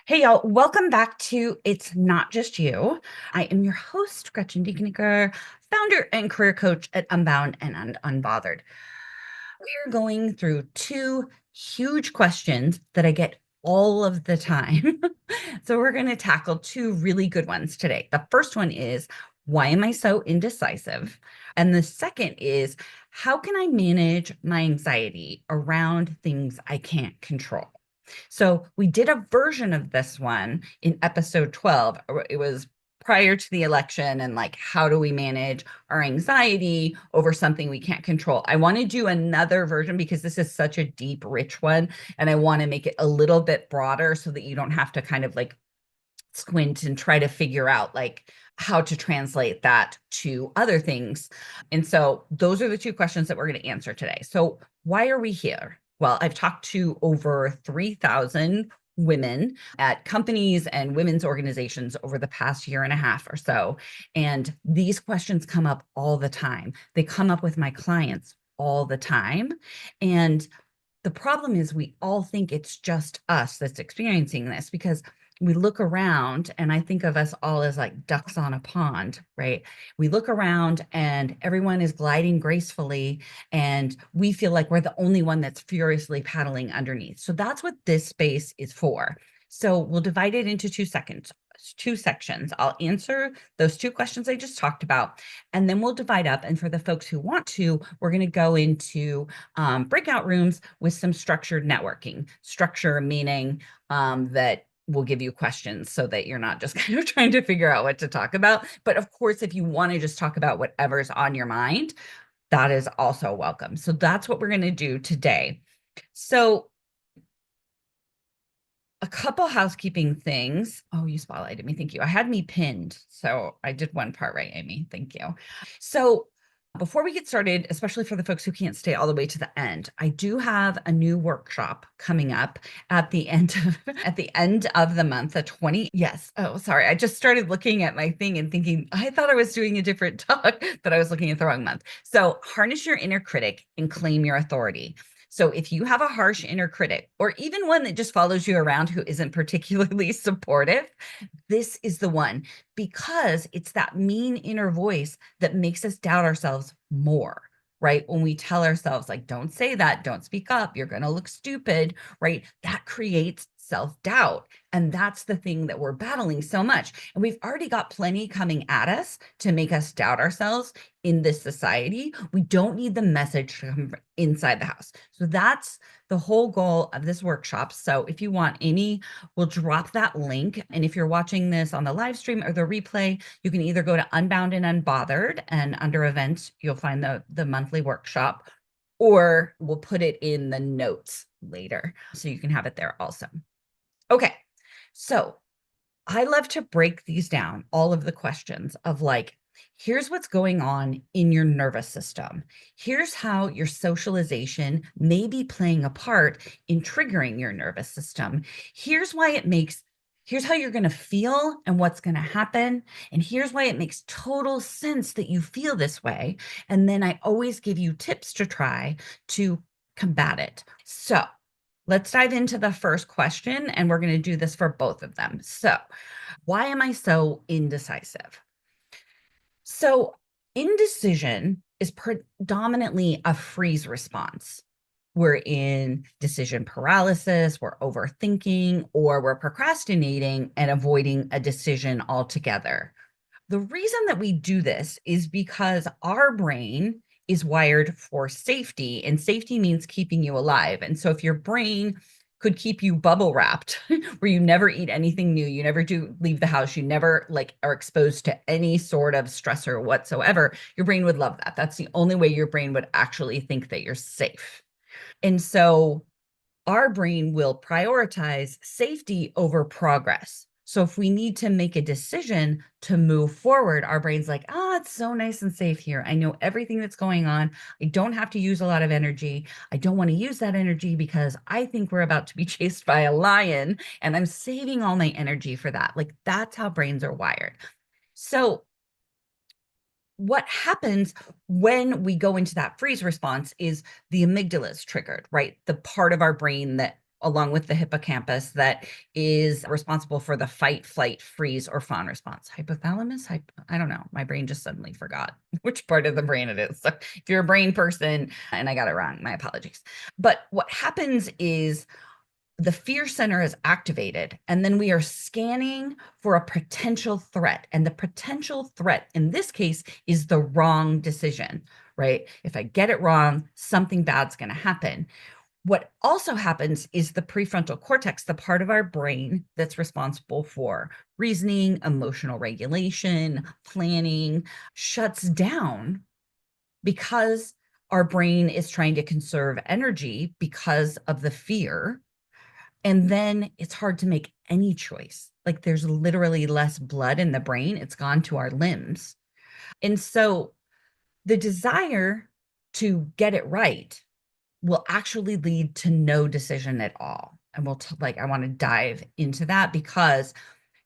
Hey, y'all, welcome back to It's Not Just You. I am your host, Gretchen Diekenicker, founder and career coach at Unbound and Unbothered. We are going through two huge questions that I get all of the time. So we're going to tackle two really good ones today. The first one is, why am I so indecisive? And the second is, how can I manage my anxiety around things I can't control? So we did a version of this one in episode 12. It was prior to the election and like, how do we manage our anxiety over something we can't control? I want to do another version because this is such a deep, rich one. And I want to make it a little bit broader so that you don't have to kind of like squint and try to figure out like how to translate that to other things. And so those are the two questions that we're going to answer today. So why are we here? Well, I've talked to over 3,000 women at companies and women's organizations over the past year and a half or so. And these questions come up all the time. They come up with my clients all the time. And the problem is we all think it's just us that's experiencing this because we look around, and I think of us all as like ducks on a pond, right? We look around and everyone is gliding gracefully, and we feel like we're the only one that's furiously paddling underneath. So that's what this space is for. So we'll divide it into 2 sections. I'll answer those two questions I just talked about, and then we'll divide up. And for the folks who want to, we're going to go into breakout rooms with some structured networking. Structure meaning that we'll give you questions so that you're not just kind of trying to figure out what to talk about. But of course, if you want to just talk about whatever's on your mind, that is also welcome. So that's what we're going to do today. So a couple housekeeping things. Oh, you spotlighted me. Thank you. I had me pinned. So I did one part right, Amy. Thank you. So before we get started, especially for the folks who can't stay all the way to the end, I do have a new workshop coming up at the end of at the end of the month, the 20. Yes. Oh, sorry. I just started looking at my thing and thinking, I thought I was doing a different talk, but I was looking at the wrong month. So harness your inner critic and claim your authority. So if you have a harsh inner critic, or even one that just follows you around who isn't particularly supportive, this is the one, because it's that mean inner voice that makes us doubt ourselves more, right? When we tell ourselves, like, don't say that, don't speak up, you're going to look stupid, right? That creates self-doubt. And that's the thing that we're battling so much. And we've already got plenty coming at us to make us doubt ourselves in this society. We don't need the message to come from inside the house. So that's the whole goal of this workshop. So if you want any, we'll drop that link. And if you're watching this on the live stream or the replay, you can either go to Unbound and Unbothered, and under events, you'll find the monthly workshop, or we'll put it in the notes later. So you can have it there also. Okay, so I love to break these down, all of the questions of like, here's what's going on in your nervous system. Here's how your socialization may be playing a part in triggering your nervous system. Here's why it makes, here's how you're going to feel and what's going to happen. And here's why it makes total sense that you feel this way. And then I always give you tips to try to combat it. So let's dive into the first question, and we're going to do this for both of them. So, why am I so indecisive? So, indecision is predominantly a freeze response. We're in decision paralysis, we're overthinking, or we're procrastinating and avoiding a decision altogether. The reason that we do this is because our brain is wired for safety, and safety means keeping you alive. And so if your brain could keep you bubble wrapped, where you never eat anything new, you never do leave the house, you never like are exposed to any sort of stressor whatsoever, your brain would love that. That's the only way your brain would actually think that you're safe. And so our brain will prioritize safety over progress. So if we need to make a decision to move forward, our brain's like, ah, it's so nice and safe here. I know everything that's going on. I don't have to use a lot of energy. I don't want to use that energy because I think we're about to be chased by a lion, and I'm saving all my energy for that. Like, that's how brains are wired. So what happens when we go into that freeze response is the amygdala is triggered, right? The part of our brain that along with the hippocampus, that is responsible for the fight, flight, freeze, or fawn response. Hypothalamus? I don't know. My brain just suddenly forgot which part of the brain it is. So if you're a brain person and I got it wrong, my apologies. But what happens is the fear center is activated, and then we are scanning for a potential threat. And the potential threat in this case is the wrong decision, right? If I get it wrong, something bad's going to happen. What also happens is the prefrontal cortex, the part of our brain that's responsible for reasoning, emotional regulation, planning, shuts down because our brain is trying to conserve energy because of the fear. And then it's hard to make any choice. Like there's literally less blood in the brain. It's gone to our limbs. And so the desire to get it right will actually lead to no decision at all. And I want to dive into that, because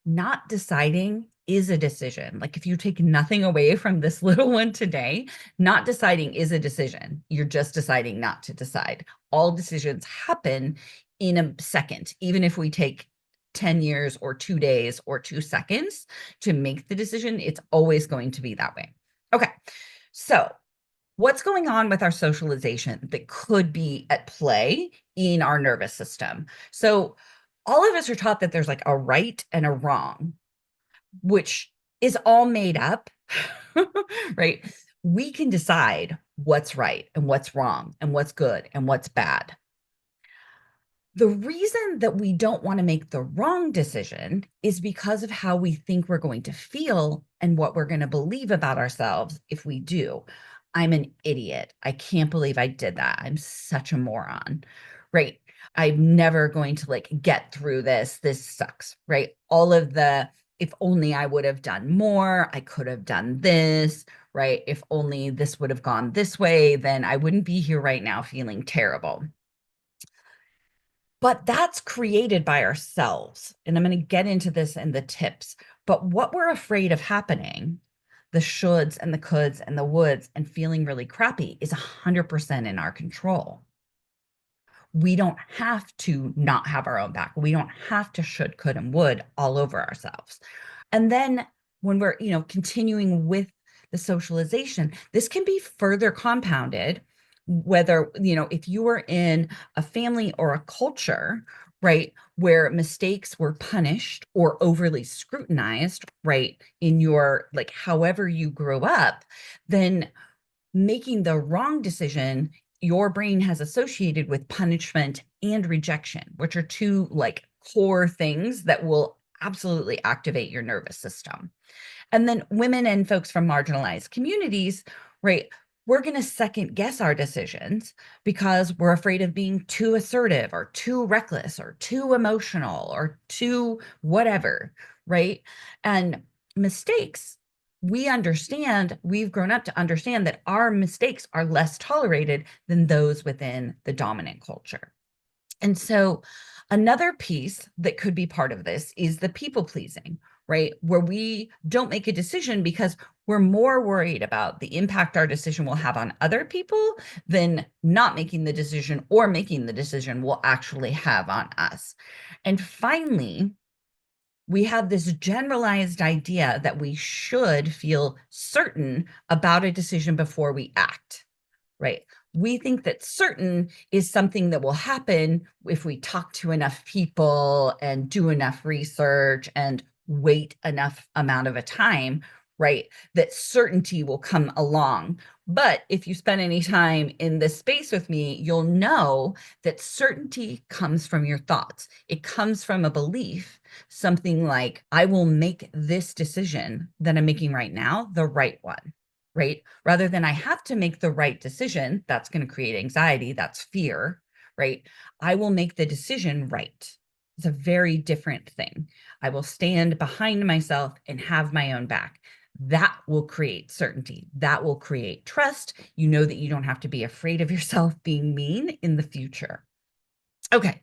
not deciding is a decision. Like if you take nothing away from this little one today, not deciding is a decision. You're just deciding not to decide. All decisions happen in a second, even if we take 10 years or 2 days or 2 seconds to make the decision, it's always going to be that way. Okay. So what's going on with our socialization that could be at play in our nervous system? So all of us are taught that there's like a right and a wrong, which is all made up, right? We can decide what's right and what's wrong and what's good and what's bad. The reason that we don't want to make the wrong decision is because of how we think we're going to feel and what we're going to believe about ourselves if we do. I'm an idiot. I can't believe I did that. I'm such a moron, right? I'm never going to get through this. This sucks, right? All of the, if only I would have done more, I could have done this, right? If only this would have gone this way, then I wouldn't be here right now feeling terrible. But that's created by ourselves. And I'm going to get into this in the tips. But what we're afraid of happening, the shoulds and the coulds and the woulds and feeling really crappy, is 100% in our control. We don't have to not have our own back. We don't have to should, could, and would all over ourselves. And then when we're, continuing with the socialization, this can be further compounded, whether, if you were in a family or a culture, right, where mistakes were punished or overly scrutinized, right, in your, however you grew up, then making the wrong decision, your brain has associated with punishment and rejection, which are two core things that will absolutely activate your nervous system. And then women and folks from marginalized communities, right, we're going to second guess our decisions because we're afraid of being too assertive or too reckless or too emotional or too whatever, right? And mistakes, we've grown up to understand that our mistakes are less tolerated than those within the dominant culture. And so another piece that could be part of this is the people pleasing, right? Where we don't make a decision because we're more worried about the impact our decision will have on other people than not making the decision or making the decision will actually have on us. And finally, we have this generalized idea that we should feel certain about a decision before we act, right? We think that certain is something that will happen if we talk to enough people and do enough research and wait enough amount of a time, right? That certainty will come along. But if you spend any time in this space with me, you'll know that certainty comes from your thoughts. It comes from a belief, something like, I will make this decision that I'm making right now the right one, right? Rather than I have to make the right decision, that's going to create anxiety, that's fear, right? I will make the decision right. It's a very different thing. I will stand behind myself and have my own back. That will create certainty. That will create trust. You know that you don't have to be afraid of yourself being mean in the future. Okay,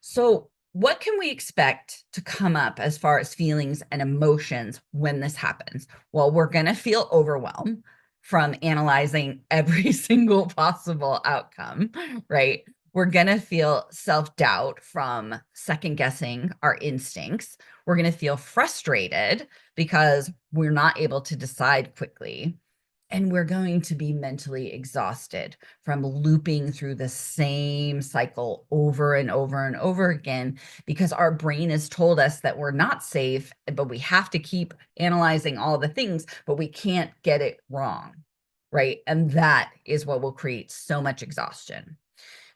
so what can we expect to come up as far as feelings and emotions when this happens? Well, we're going to feel overwhelmed from analyzing every single possible outcome, right? We're going to feel self-doubt from second guessing our instincts. We're going to feel frustrated because we're not able to decide quickly. And we're going to be mentally exhausted from looping through the same cycle over and over and over again, because our brain has told us that we're not safe, but we have to keep analyzing all the things, but we can't get it wrong, right? And that is what will create so much exhaustion.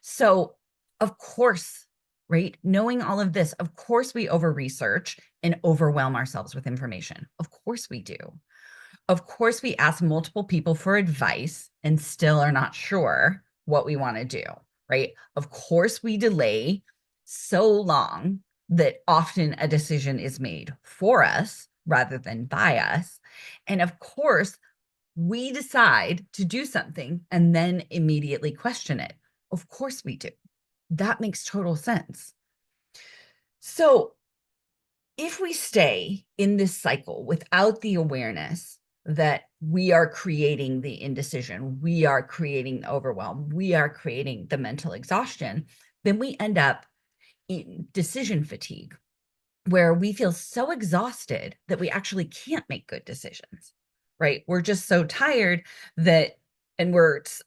So, of course, right, knowing all of this, of course, we over research and overwhelm ourselves with information. Of course, we do. Of course, we ask multiple people for advice and still are not sure what we want to do, right? Of course, we delay so long that often a decision is made for us rather than by us. And of course, we decide to do something and then immediately question it. Of course, we do. That makes total sense. So, if we stay in this cycle without the awareness that we are creating the indecision, we are creating the overwhelm, we are creating the mental exhaustion, then we end up in decision fatigue, where we feel so exhausted that we actually can't make good decisions, right? We're just so tired that, and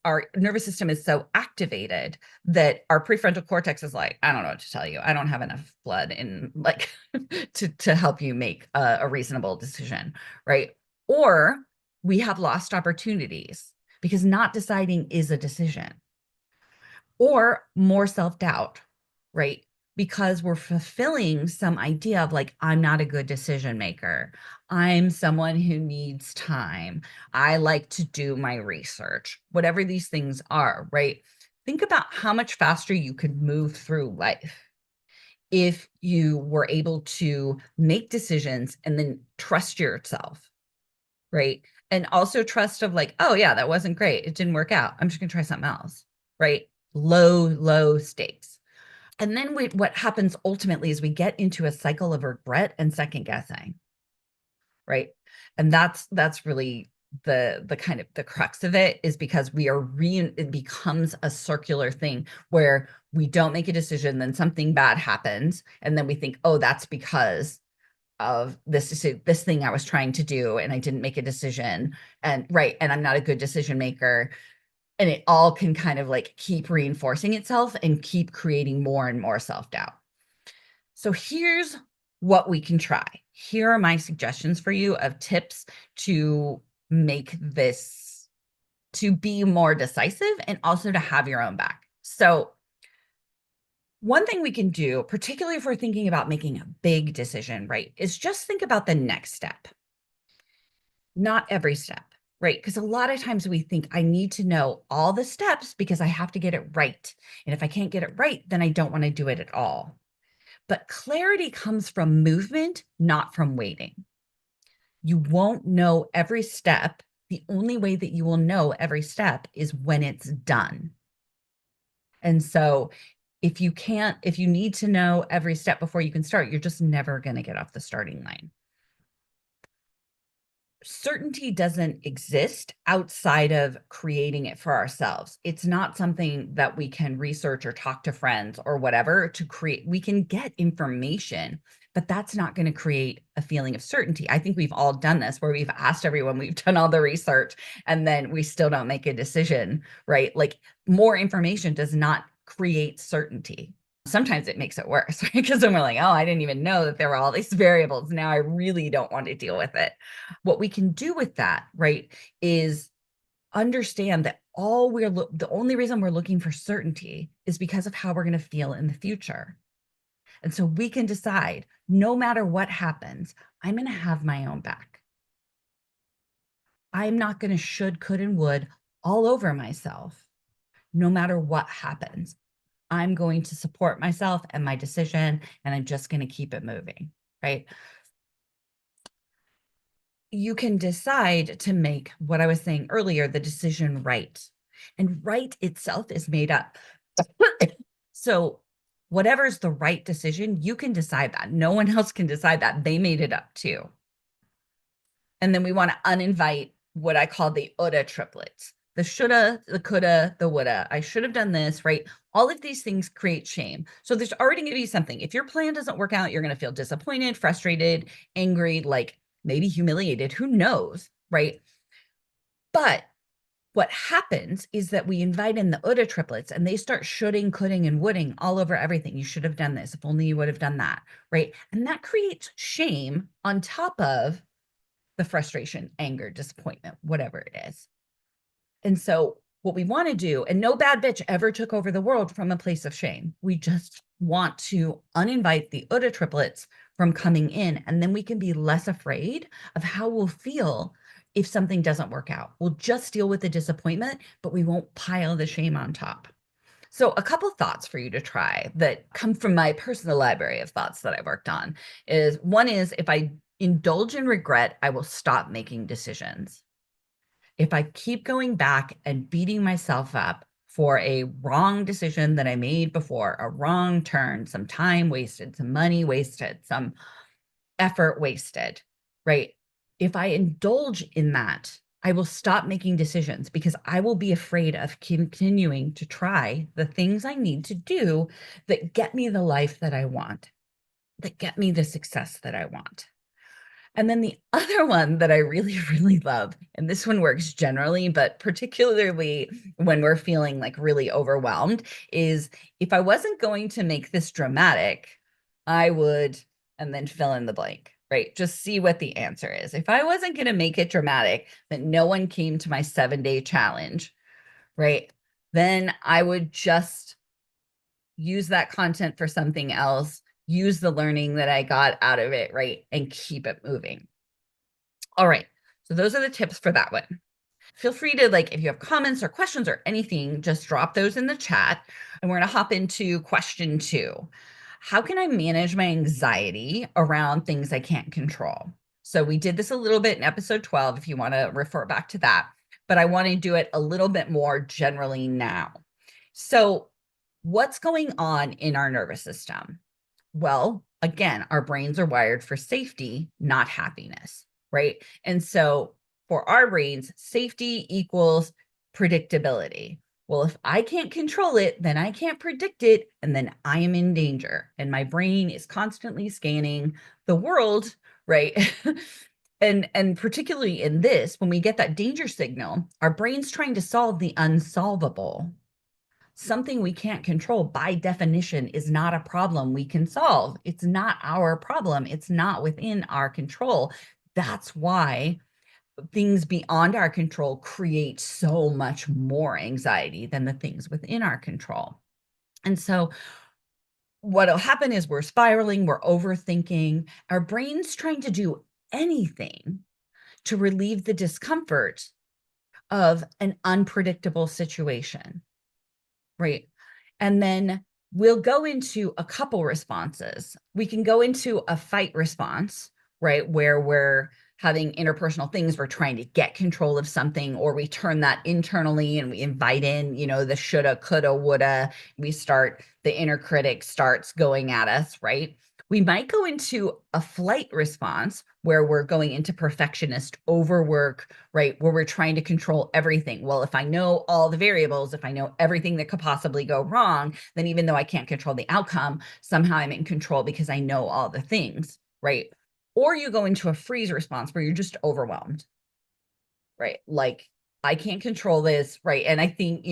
our nervous system is so activated that our prefrontal cortex is like, I don't know what to tell you. I don't have enough blood in like to help you make a reasonable decision, right? Or we have lost opportunities because not deciding is a decision, or more self-doubt, right? Because we're fulfilling some idea of like, I'm not a good decision maker. I'm someone who needs time. I like to do my research, whatever these things are, right? Think about how much faster you could move through life if you were able to make decisions and then trust yourself, right? And also trust of like, oh yeah, that wasn't great. It didn't work out. I'm just gonna try something else, right? Low stakes. And then what happens ultimately is we get into a cycle of regret and second guessing, right? And that's really the kind of the crux of it, is because it becomes a circular thing where we don't make a decision, then something bad happens, and then we think, oh, that's because of this thing I was trying to do and I didn't make a decision, and right, and I'm not a good decision maker. And it all can kind of like keep reinforcing itself and keep creating more and more self-doubt. So here's what we can try. Here are my suggestions for you of tips to make this, to be more decisive and also to have your own back. So one thing we can do, particularly if we're thinking about making a big decision, right, is just think about the next step, not every step, right? Because a lot of times we think I need to know all the steps because I have to get it right. And if I can't get it right, then I don't want to do it at all. But clarity comes from movement, not from waiting. You won't know every step. The only way that you will know every step is when it's done. And so if you need to know every step before you can start, you're just never going to get off the starting line. Certainty doesn't exist outside of creating it for ourselves. It's not something that we can research or talk to friends or whatever to create. We can get information, but that's not going to create a feeling of certainty. I think we've all done this where we've asked everyone, we've done all the research, and then we still don't make a decision, right? Like, more information does not create certainty. Sometimes it makes it worse, right? Because then we're like, oh, I didn't even know that there were all these variables. Now I really don't want to deal with it. What we can do with that, right, is understand that the only reason we're looking for certainty is because of how we're going to feel in the future. And so we can decide, no matter what happens, I'm going to have my own back. I'm not going to should, could, and would all over myself, no matter what happens. I'm going to support myself and my decision, and I'm just going to keep it moving, right? You can decide to make what I was saying earlier, the decision right. And right itself is made up. So whatever's the right decision, you can decide that. No one else can decide that. They made it up too. And then we want to uninvite what I call the woulda triplets. The shoulda, the coulda, the woulda. I should have done this, right? All of these things create shame. So there's already going to be something. If your plan doesn't work out, you're going to feel disappointed, frustrated, angry, like maybe humiliated. Who knows? Right. But what happens is that we invite in the Uda triplets and they start shoulding, coulding, and woulding all over everything. You should have done this. If only you would have done that. Right. And that creates shame on top of the frustration, anger, disappointment, whatever it is. And so what we want to do, and no bad bitch ever took over the world from a place of shame. We just want to uninvite the Uda triplets from coming in, and then we can be less afraid of how we'll feel if something doesn't work out. We'll just deal with the disappointment, but we won't pile the shame on top. So a couple thoughts for you to try that come from my personal library of thoughts that I worked on is one is if I indulge in regret, I will stop making decisions. If I keep going back and beating myself up for a wrong decision that I made before, a wrong turn, some time wasted, some money wasted, some effort wasted, right? If I indulge in that, I will stop making decisions because I will be afraid of continuing to try the things I need to do that get me the life that I want, that get me the success that I want. And then the other one that I really, really love, and this one works generally, but particularly when we're feeling like really overwhelmed, is if I wasn't going to make this dramatic, I would, and then fill in the blank, right? Just see what the answer is. If I wasn't going to make it dramatic, that no one came to my 7-day challenge, right? Then I would just use that content for something else, use the learning that I got out of it, right? And keep it moving. All right. So those are the tips for that one. Feel free to, like, if you have comments or questions or anything, just drop those in the chat. And we're going to hop into question 2. How can I manage my anxiety around things I can't control? So we did this a little bit in episode 12, if you want to refer back to that, but I want to do it a little bit more generally now. So what's going on in our nervous system? Well, again, our brains are wired for safety, not happiness, right? And so for our brains, safety equals predictability. Well, if I can't control it, then I can't predict it, and then I am in danger. And my brain is constantly scanning the world, right? And particularly in this, when we get that danger signal, our brain's trying to solve the unsolvable. Something we can't control by definition is not a problem we can solve. It's not our problem. It's not within our control. That's why things beyond our control create so much more anxiety than the things within our control. And so what'll happen is we're spiraling, we're overthinking, our brain's trying to do anything to relieve the discomfort of an unpredictable situation. Right. And then we'll go into a couple responses. We can go into a fight response, right? Where we're having interpersonal things, we're trying to get control of something, or we turn that internally and we invite in, the shoulda, coulda, woulda. The inner critic starts going at us, right? We might go into a flight response where we're going into perfectionist overwork, right? Where we're trying to control everything. Well, if I know all the variables, if I know everything that could possibly go wrong, then even though I can't control the outcome, somehow I'm in control because I know all the things, right? Or you go into a freeze response where you're just overwhelmed, right? Like, I can't control this, right? And I think,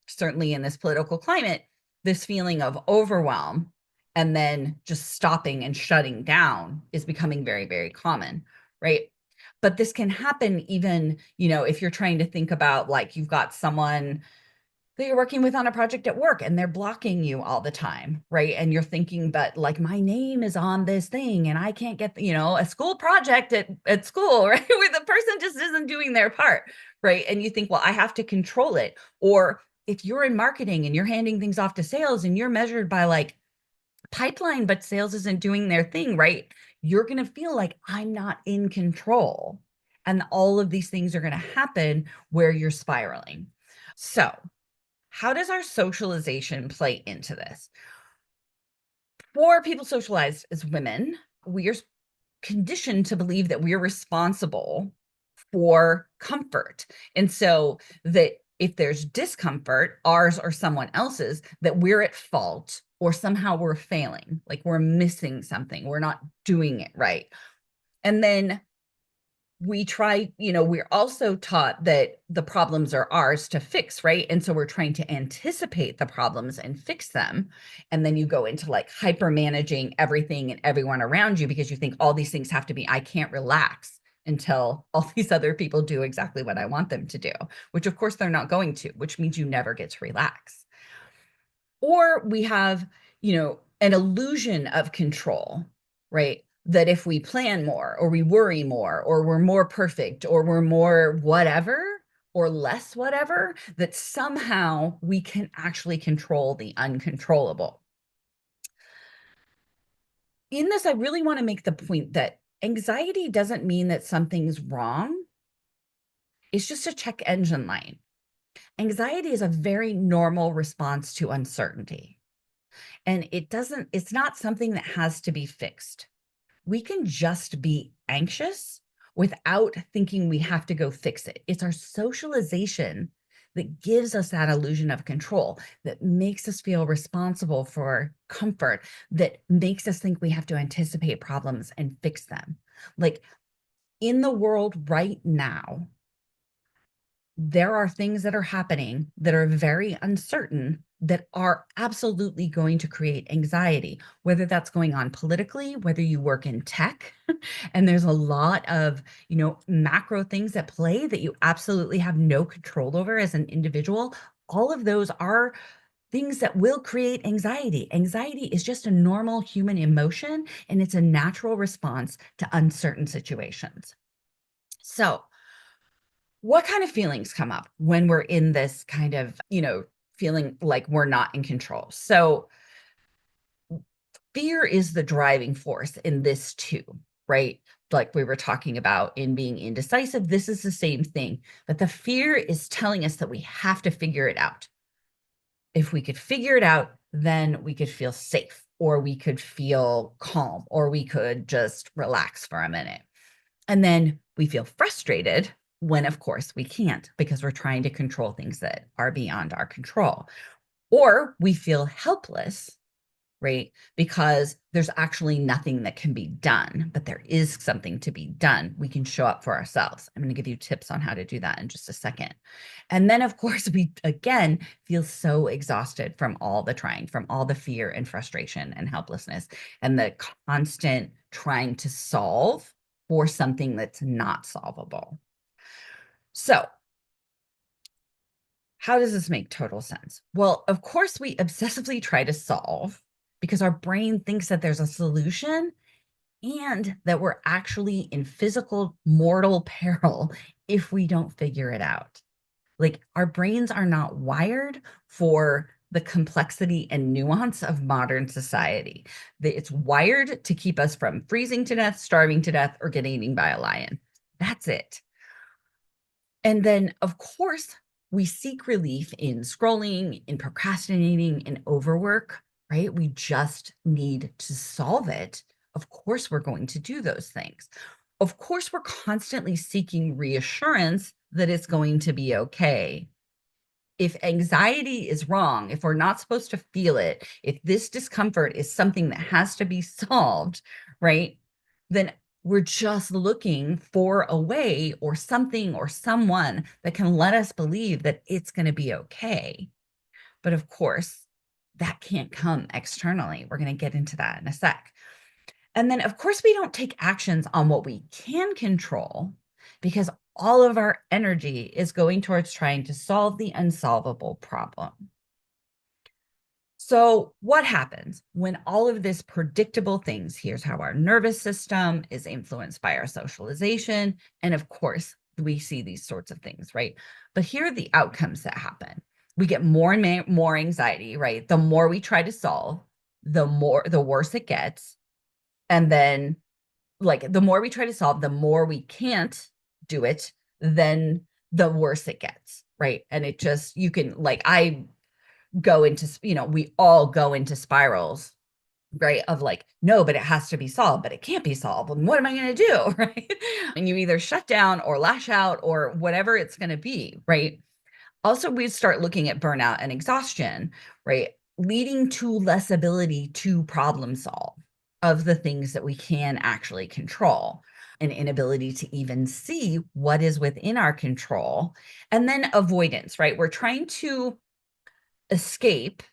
certainly in this political climate, this feeling of overwhelm and then just stopping and shutting down is becoming very, very common, right? But this can happen even, if you're trying to think about, like, you've got someone that you're working with on a project at work and they're blocking you all the time, right? And you're thinking, but like, my name is on this thing and I can't get, a school project at school, right? Where the person just isn't doing their part, right? And you think, well, I have to control it. Or if you're in marketing and you're handing things off to sales and you're measured by like pipeline, but sales isn't doing their thing, right? You're going to feel like I'm not in control. And all of these things are going to happen where you're spiraling. So how does our socialization play into this? For people socialized as women, we are conditioned to believe that we're responsible for comfort. And so that if there's discomfort, ours or someone else's, that we're at fault or somehow we're failing, like we're missing something, we're not doing it right. And then we try, we're also taught that the problems are ours to fix, right? And so we're trying to anticipate the problems and fix them. And then you go into like hyper managing everything and everyone around you because you think all these things have to be, I can't relax until all these other people do exactly what I want them to do, which of course they're not going to, which means you never get to relax. Or we have, an illusion of control, right? That if we plan more or we worry more or we're more perfect or we're more whatever or less whatever, that somehow we can actually control the uncontrollable. In this, I really want to make the point that anxiety doesn't mean that something's wrong. It's just a check engine light. Anxiety is a very normal response to uncertainty. And it's not something that has to be fixed. We can just be anxious without thinking we have to go fix it. It's our socialization that gives us that illusion of control, that makes us feel responsible for comfort, that makes us think we have to anticipate problems and fix them. Like in the world right now, there are things that are happening that are very uncertain that are absolutely going to create anxiety, whether that's going on politically, whether you work in tech, and there's a lot of, macro things at play that you absolutely have no control over as an individual. All of those are things that will create anxiety. Anxiety is just a normal human emotion, and it's a natural response to uncertain situations. So, what kind of feelings come up when we're in this kind of, feeling like we're not in control? So fear is the driving force in this too, right? Like we were talking about in being indecisive, this is the same thing, but the fear is telling us that we have to figure it out. If we could figure it out, then we could feel safe, or we could feel calm, or we could just relax for a minute. And then we feel frustrated when, of course, we can't because we're trying to control things that are beyond our control. Or we feel helpless, right? Because there's actually nothing that can be done, but there is something to be done. We can show up for ourselves. I'm going to give you tips on how to do that in just a second. And then, of course, we again feel so exhausted from all the trying, from all the fear and frustration and helplessness and the constant trying to solve for something that's not solvable. So, how does this make total sense? Well, of course, we obsessively try to solve because our brain thinks that there's a solution and that we're actually in physical mortal peril if we don't figure it out. Like our brains are not wired for the complexity and nuance of modern society. It's wired to keep us from freezing to death, starving to death, or getting eaten by a lion. That's it. And then, of course, we seek relief in scrolling, in procrastinating, in overwork, right? We just need to solve it. Of course, we're going to do those things. Of course, we're constantly seeking reassurance that it's going to be okay. If anxiety is wrong, if we're not supposed to feel it, if this discomfort is something that has to be solved, right? Then we're just looking for a way or something or someone that can let us believe that it's going to be okay. But of course, that can't come externally. We're going to get into that in a sec. And then, of course, we don't take actions on what we can control because all of our energy is going towards trying to solve the unsolvable problem. So, what happens when all of this predictable things? Here's how our nervous system is influenced by our socialization. And of course, we see these sorts of things, right? But here are the outcomes that happen. We get more and more anxiety, right? The more we try to solve, the worse it gets. And then, like, the more we try to solve, the more we can't do it, then the worse it gets, right? And it just, you can, like, we all go into spirals, right? Of like, no, but it has to be solved, but it can't be solved. And what am I going to do? Right. And you either shut down or lash out or whatever it's going to be, right? Also, we start looking at burnout and exhaustion, right? Leading to less ability to problem solve of the things that we can actually control, an inability to even see what is within our control, and then avoidance, right? We're trying to escape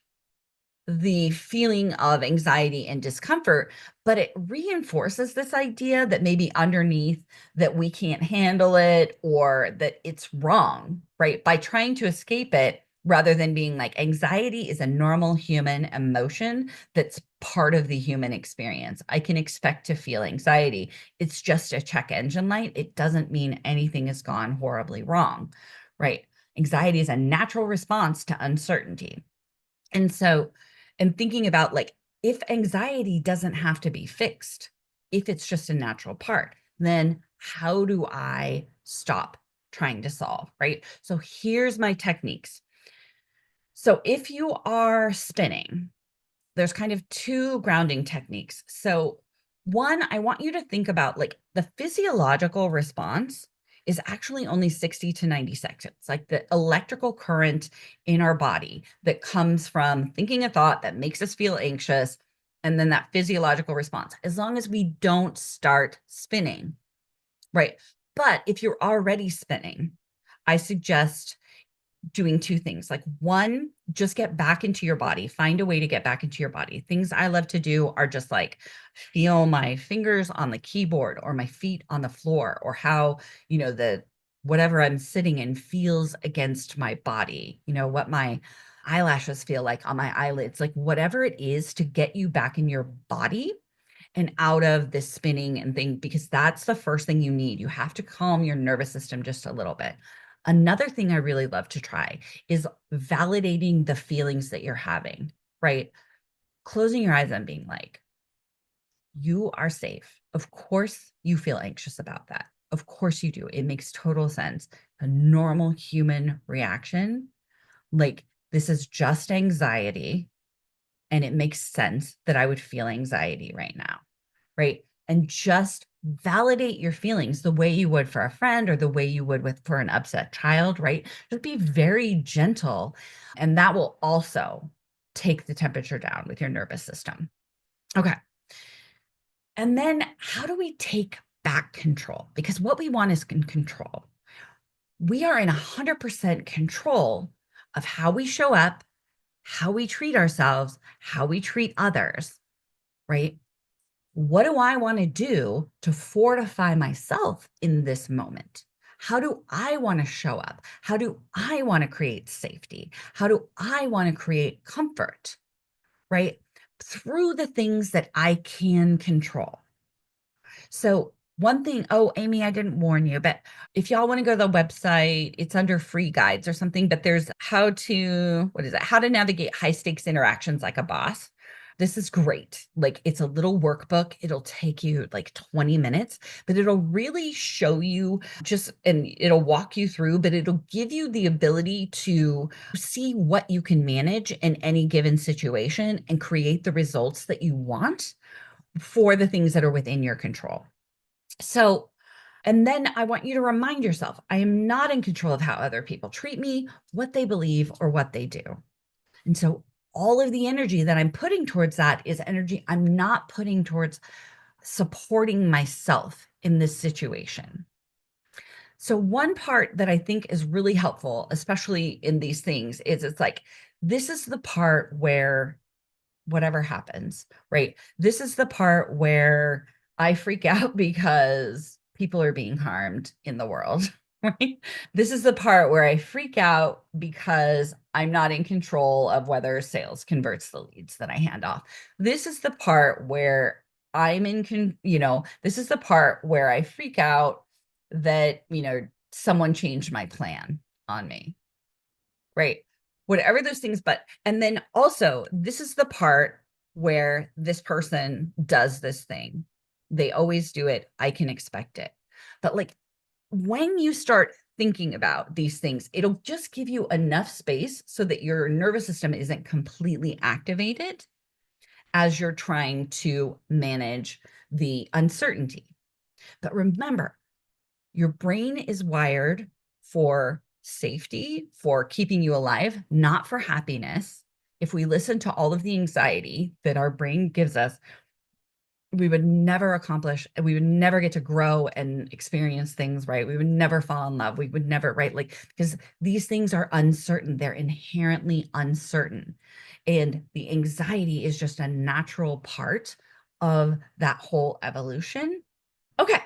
the feeling of anxiety and discomfort, but it reinforces this idea that maybe underneath that we can't handle it or that it's wrong, right? By trying to escape it rather than being like, anxiety is a normal human emotion that's part of the human experience. I can expect to feel anxiety. It's just a check engine light. It doesn't mean anything has gone horribly wrong, right? Anxiety is a natural response to uncertainty. And so, and thinking about like, if anxiety doesn't have to be fixed, if it's just a natural part, then how do I stop trying to solve, right? So here's my techniques. So if you are spinning, there's kind of two grounding techniques. So, one, I want you to think about like the physiological response is actually only 60 to 90 seconds, like the electrical current in our body that comes from thinking a thought that makes us feel anxious, and then that physiological response, as long as we don't start spinning, right? But if you're already spinning, I suggest doing two things. Like, one, just get back into your body, find a way to get back into your body. Things I love to do are just like feel my fingers on the keyboard or my feet on the floor, or how, the whatever I'm sitting in feels against my body, what my eyelashes feel like on my eyelids, like whatever it is to get you back in your body and out of this spinning and thing, because that's the first thing you need. You have to calm your nervous system just a little bit. Another thing I really love to try is validating the feelings that you're having, right? Closing your eyes and being like, you are safe. Of course, you feel anxious about that. Of course, you do. It makes total sense. A normal human reaction. Like, this is just anxiety. And it makes sense that I would feel anxiety right now, right? And just validate your feelings the way you would for a friend or the way you would with for an upset child, right? Just be very gentle. And that will also take the temperature down with your nervous system. Okay. And then how do we take back control? Because what we want is control. We are in 100% control of how we show up, how we treat ourselves, how we treat others, right? What do I want to do to fortify myself in this moment? How do I want to show up? How do I want to create safety? How do I want to create comfort, right? Through the things that I can control. So, one thing, oh, Amy, I didn't warn you, but if y'all want to go to the website, it's under free guides or something, but there's what is it? How to navigate high stakes interactions like a boss. This is great. Like, it's a little workbook. It'll take you like 20 minutes, but it'll really show you and it'll walk you through, but it'll give you the ability to see what you can manage in any given situation and create the results that you want for the things that are within your control. So, and then I want you to remind yourself, I am not in control of how other people treat me, what they believe, or what they do. And so all of the energy that I'm putting towards that is energy I'm not putting towards supporting myself in this situation. So one part that I think is really helpful, especially in these things, is it's like, this is the part where whatever happens, right? This is the part where I freak out because people are being harmed in the world, right? This is the part where I freak out because I'm not in control of whether sales converts the leads that I hand off. This is the part where this is the part where I freak out that, someone changed my plan on me, right? Whatever those things, and then also, this is the part where this person does this thing. They always do it. I can expect it. But like, when you start thinking about these things, it'll just give you enough space so that your nervous system isn't completely activated as you're trying to manage the uncertainty. But remember, your brain is wired for safety, for keeping you alive, not for happiness, if we listen to all of the anxiety that our brain gives us, we would never accomplish, we would never get to grow and experience things, right? We would never fall in love. We would never, right? Like, because these things are uncertain, they're inherently uncertain. And the anxiety is just a natural part of that whole evolution. Okay.